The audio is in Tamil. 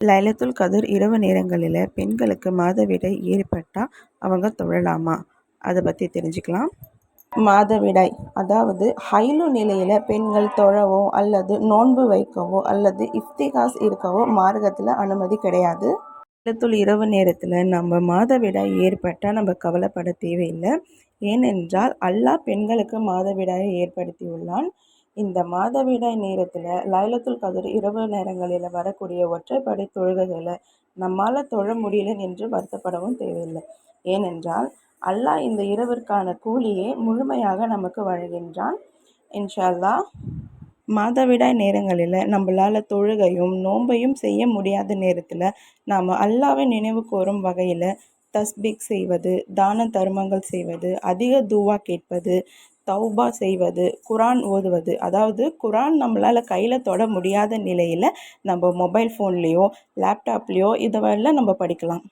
லைலத்துல் கதிர் இரவு நேரங்களில் பெண்களுக்கு மாதவிடாய் ஏற்பட்டால் அவங்க தொழலாமா? அதை பற்றி தெரிஞ்சுக்கலாம். மாதவிடாய் அதாவது ஹைலு நிலையில் பெண்கள் தொழவோ அல்லது நோன்பு வைக்கவோ அல்லது இஃப்திகாஸ் இருக்கவோ மார்க்கத்தில் அனுமதி கிடையாது. லைலத்துல் இரவு நேரத்தில் நம்ம மாதவிடாய் ஏற்பட்டால் நம்ம கவலைப்பட தேவையில்லை. ஏனென்றால் அல்லாஹ் பெண்களுக்கு மாதவிடாயை ஏற்படுத்தியுள்ளான். இந்த மாதவிடாய் நேரத்தில் லைலத்துல் கதிர் இரவு நேரங்களில் வரக்கூடிய ஒற்றைப்படை தொழுகைகளை நம்மால் தொழ முடியல என்று வருத்தப்படவும் தேவையில்லை. ஏனென்றால் அல்லாஹ் இந்த இரவிற்கான கூலியை முழுமையாக நமக்கு வழங்குகின்றான். இன்ஷா அல்லாஹ் மாதவிடாய் நேரங்களில் நம்மளால் தொழுகையும் நோன்பையும் செய்ய முடியாத நேரத்தில் நாம் அல்லாஹ்வை நினைவு கூறும் வகையில் தஸ்பீக் செய்வது, தான தர்மங்கள் செய்வது, அதிக துவா கேட்பது, தௌபா செய்வது, குரான் ஓதுவது. அதாவது குரான் நம்மளால் கையில் தொட முடியாத நிலையில் நம்ம மொபைல் ஃபோன்லேயோ லேப்டாப்லேயோ இதெல்லாம் நம்ம படிக்கலாம்.